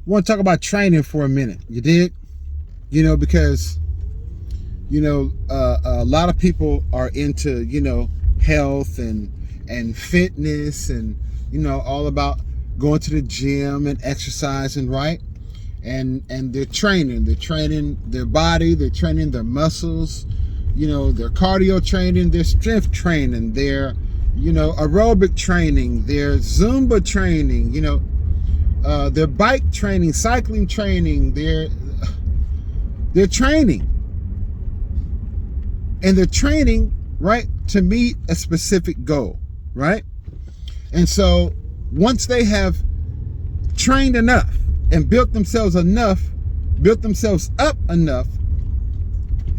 want to talk about training for a minute. You dig? Because, a lot of people are into, health and fitness and, all about going to the gym and exercising, right? And they're training their body, they're training their muscles, their cardio training, their strength training, their, aerobic training, their Zumba training, their bike training, cycling training, they're training. And they're training, right, to meet a specific goal, right? And so once they have trained enough and built themselves up enough,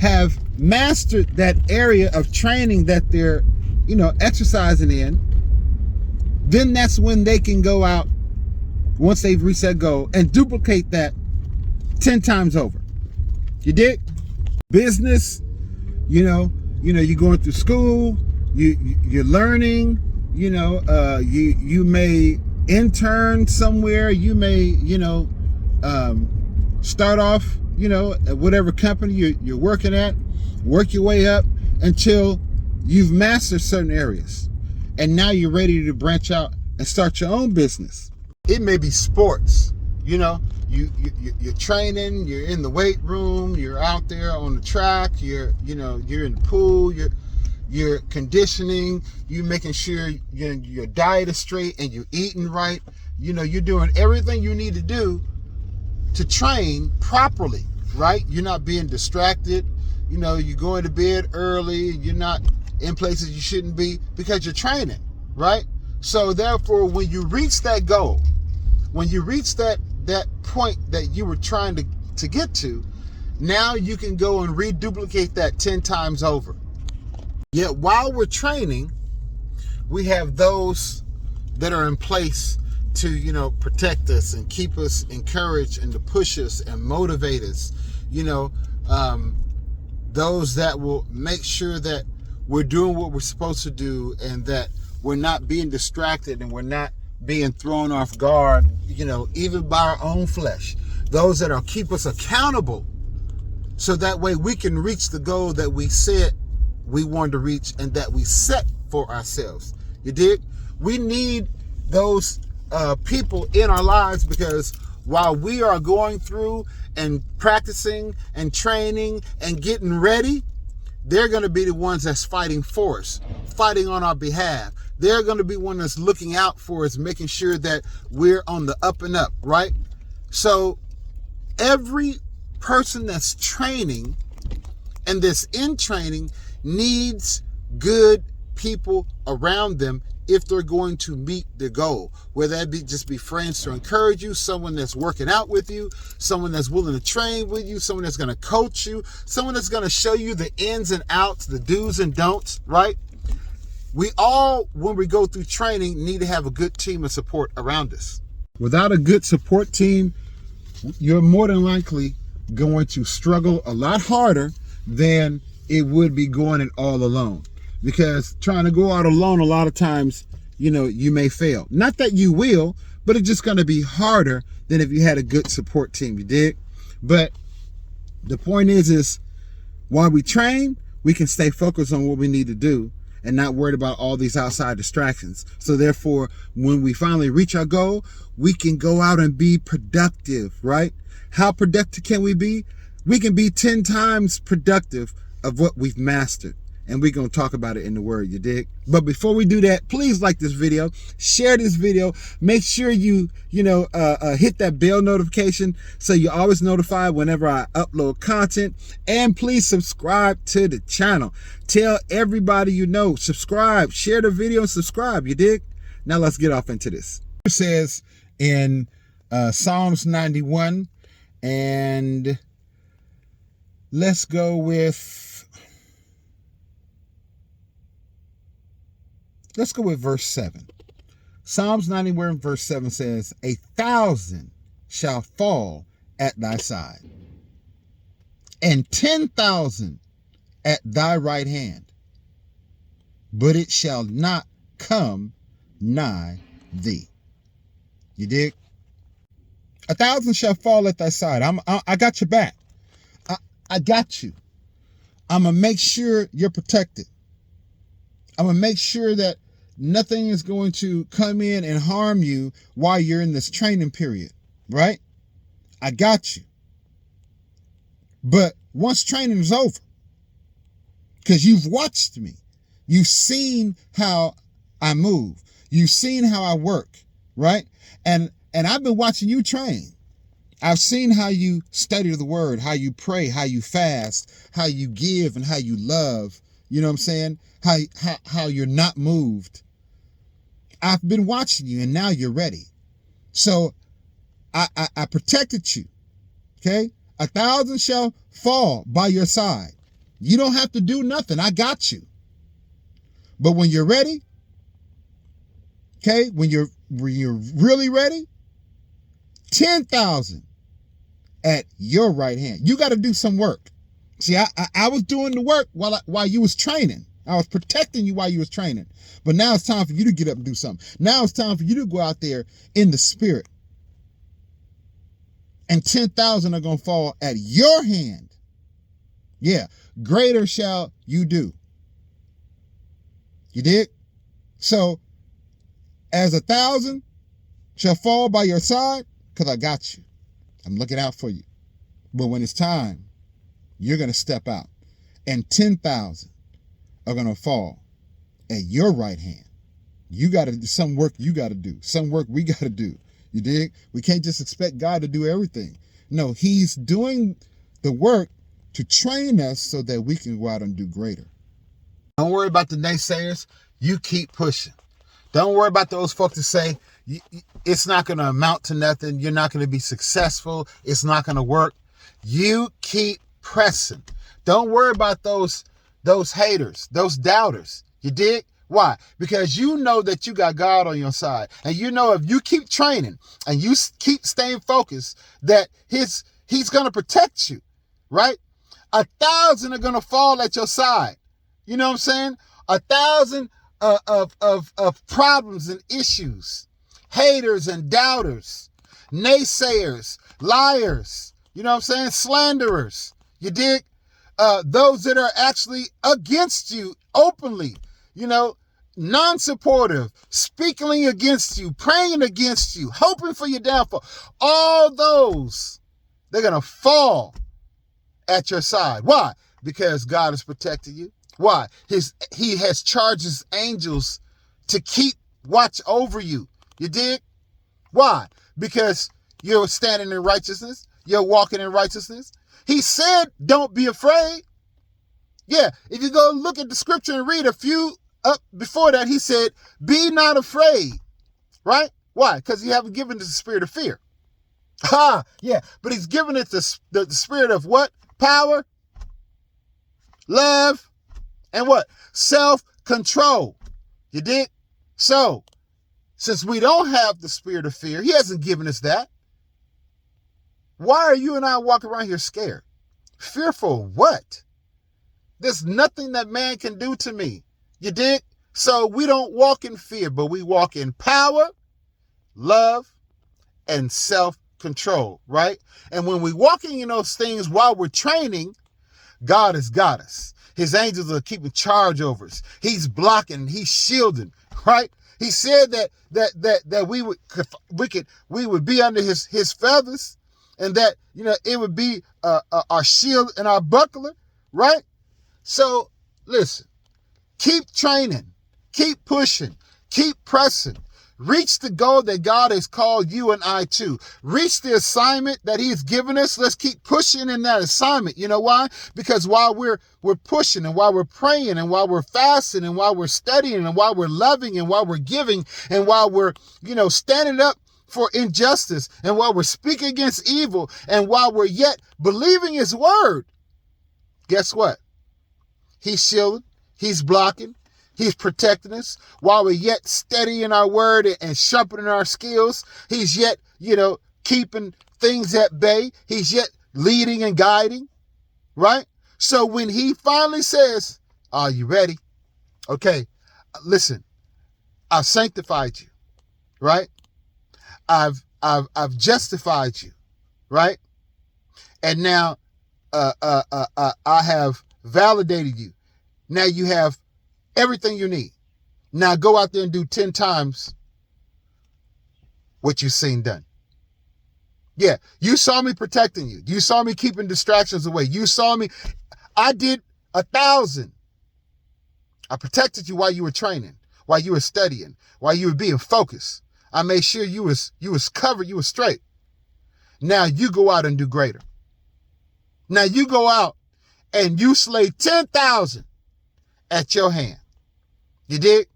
have mastered that area of training that they're, exercising in, then that's when they can go out, once they've reached that goal, and duplicate that 10 times over. You dig? Business, you're going through school, you're learning, you may intern somewhere, you may, start off, at whatever company you're working at, work your way up until you've mastered certain areas. And now you're ready to branch out and start your own business. It may be sports, you're training, you're in the weight room, you're out there on the track, you're in the pool, you're conditioning, you're making sure your diet is straight and you're eating right. You're doing everything you need to do to train properly, right? You're not being distracted. You're going to bed early. You're not in places you shouldn't be because you're training, right? So therefore, when you reach that goal, when you reach that point that you were trying to get to, now you can go and reduplicate that 10 times over. Yet while we're training, we have those that are in place to, protect us and keep us encouraged and to push us and motivate us. Those that will make sure that we're doing what we're supposed to do and that we're not being distracted and we're not being thrown off guard, even by our own flesh. Those that'll keep us accountable so that way we can reach the goal that we said we wanted to reach and that we set for ourselves. You dig? We need those people in our lives, because while we are going through and practicing and training and getting ready, they're going to be the ones that's fighting for us, fighting on our behalf. They're going to be one that's looking out for us, making sure that we're on the up and up, right? So every person that's training and that's in training needs good people around them if they're going to meet their goal, whether that be just be friends to encourage you, someone that's working out with you, someone that's willing to train with you, someone that's going to coach you, someone that's going to show you the ins and outs, the do's and don'ts, right? We all, when we go through training, need to have a good team of support around us. Without a good support team, you're more than likely going to struggle a lot harder than it would be going it all alone. Because trying to go out alone, a lot of times, you may fail. Not that you will, but it's just going to be harder than if you had a good support team, you dig? But the point is while we train, we can stay focused on what we need to do and not worried about all these outside distractions. So therefore, when we finally reach our goal, we can go out and be productive, right? How productive can we be? We can be 10 times productive of what we've mastered. And we're going to talk about it in the word, you dig? But before we do that, please like this video, share this video, make sure you hit that bell notification so you're always notified whenever I upload content. And please subscribe to the channel. Tell everybody you know, subscribe, share the video and subscribe, you dig? Now let's get off into this. It says in Psalms 91, and let's go with verse 7. Psalms 91 verse 7 says, 1,000 shall fall at thy side, and 10,000 at thy right hand, but it shall not come nigh thee. You dig? 1,000 shall fall at thy side. I got your back. I got you. I'm going to make sure you're protected. I'm going to make sure that nothing is going to come in and harm you while you're in this training period, right? I got you. But once training is over, because you've watched me, you've seen how I move, you've seen how I work, right? And I've been watching you train. I've seen how you study the word, how you pray, how you fast, how you give, and how you love. You know what I'm saying? How you're not moved. I've been watching you, and now you're ready. So I protected you. Okay? 1,000 shall fall by your side. You don't have to do nothing. I got you. But when you're ready, okay, when you're really ready, 10,000 at your right hand. You got to do some work. See, I was doing the work while you was training. I was protecting you while you was training. But now it's time for you to get up and do something. Now it's time for you to go out there in the spirit. And 10,000 are going to fall at your hand. Yeah, greater shall you do. You dig? So, as 1,000 shall fall by your side, because I got you. I'm looking out for you. But when it's time, you're going to step out. And 10,000 are going to fall at your right hand. You got to do some work you got to do. Some work we got to do. You dig? We can't just expect God to do everything. No, he's doing the work to train us so that we can go out and do greater. Don't worry about the naysayers. You keep pushing. Don't worry about those folks that say it's not going to amount to nothing. You're not going to be successful. It's not going to work. You keep pressing. Don't worry about those haters, those doubters. You dig? Why? Because you know that you got God on your side. And you know if you keep training and you keep staying focused, that he's going to protect you, right? 1,000 are going to fall at your side. You know what I'm saying? 1,000 of problems and issues, haters and doubters, naysayers, liars, you know what I'm saying? Slanderers. You dig? Those that are actually against you openly, you know, non-supportive, speaking against you, praying against you, hoping for your downfall. All those, they're going to fall at your side. Why? Because God has protected you. Why? He has charged his angels to keep watch over you. You dig? Why? Because you're standing in righteousness. You're walking in righteousness. He said, don't be afraid. Yeah, if you go look at the scripture and read a few up before that, he said, be not afraid, right? Why? Because he haven't given us the spirit of fear. Yeah, but he's given it the spirit of what? Power, love, and what? Self-control. You dig? So, since we don't have the spirit of fear, he hasn't given us that. Why are you and I walking around here scared? Fearful of what? There's nothing that man can do to me. You dig? So we don't walk in fear, but we walk in power, love, and self-control, right? And when we're walking in those things while we're training, God has got us. His angels are keeping charge over us. He's blocking, he's shielding, right? He said that we would be under his feathers, and that, you know, it would be our shield and our buckler, right? So listen, keep training, keep pushing, keep pressing. Reach the goal that God has called you and I to. Reach the assignment that he's given us. Let's keep pushing in that assignment. You know why? Because while we're pushing, and while we're praying, and while we're fasting, and while we're studying, and while we're loving, and while we're giving, and while we're, you know, standing up for injustice, and while we're speaking against evil, and while we're yet believing his word, guess what? He's shielding, he's blocking, he's protecting us. While we're yet studying our word and sharpening our skills, he's yet, you know, keeping things at bay. He's yet leading and guiding, right? So when he finally says, are you ready? Okay, listen, I've sanctified you, right? I've I've justified you, right? And now I have validated you. Now you have everything you need. Now go out there and do 10 times what you've seen done. Yeah, you saw me protecting you. You saw me keeping distractions away. You saw me. I did 1,000. I protected you while you were training, while you were studying, while you were being focused. I made sure you was covered, you was straight. Now you go out and do greater. Now you go out and you slay 10,000 at your hand. You dig?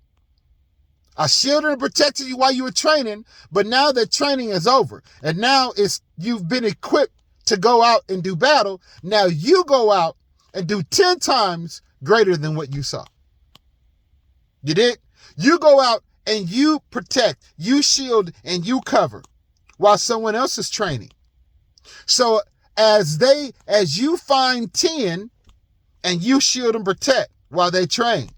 I shielded and protected you while you were training, but now that training is over, and now you've been equipped to go out and do battle. Now you go out and do 10 times greater than what you saw. You dig? You go out and you protect, you shield, and you cover while someone else is training. So as you find 10 and you shield and protect while they train,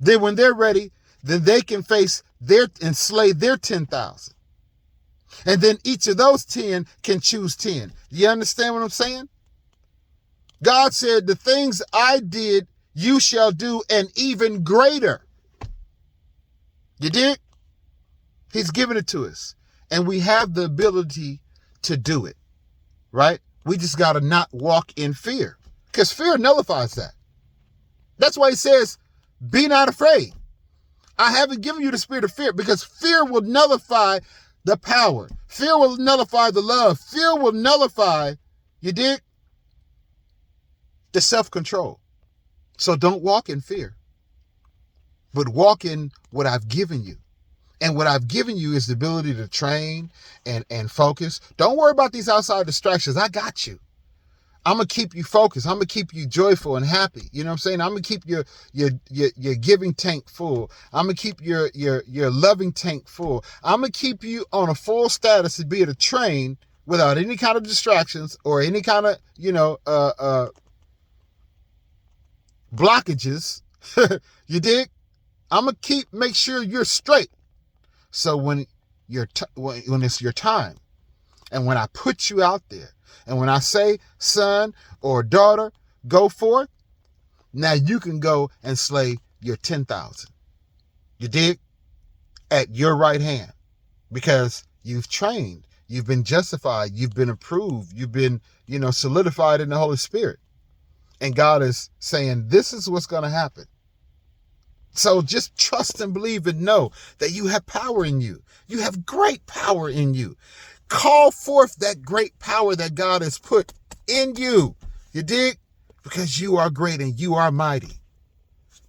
then when they're ready, then they can face and slay their 10,000. And then each of those 10 can choose 10. You understand what I'm saying? God said, the things I did, you shall do, and even greater. You dig? He's given it to us. And we have the ability to do it, right? We just got to not walk in fear, because fear nullifies that. That's why he says, be not afraid. I haven't given you the spirit of fear, because fear will nullify the power. Fear will nullify the love. Fear will nullify, you dig, the self-control. So don't walk in fear, but walk in what I've given you. And what I've given you is the ability to train and focus. Don't worry about these outside distractions. I got you. I'm going to keep you focused. I'm going to keep you joyful and happy. You know what I'm saying? I'm going to keep your giving tank full. I'm going to keep your loving tank full. I'm going to keep you on a full status to be able to train without any kind of distractions or any kind of, blockages. You dig? I'm going to make sure you're straight. So when it's your time, and when I put you out there, and when I say, son or daughter, go forth, now you can go and slay your 10,000. You dig? At your right hand. Because you've trained, you've been justified, you've been approved, you've been, solidified in the Holy Spirit. And God is saying, this is what's going to happen. So just trust and believe and know that you have power in you. You have great power in you. Call forth that great power that God has put in you. You dig? Because you are great and you are mighty.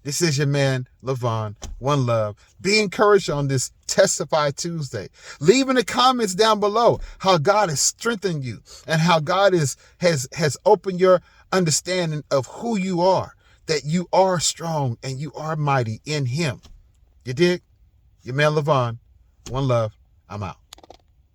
This is your man, Levon. One love. Be encouraged on this Testify Tuesday. Leave in the comments down below how God has strengthened you and how God has opened your understanding of who you are, that you are strong and you are mighty in him. You dig? Your man, Levon. One love. I'm out.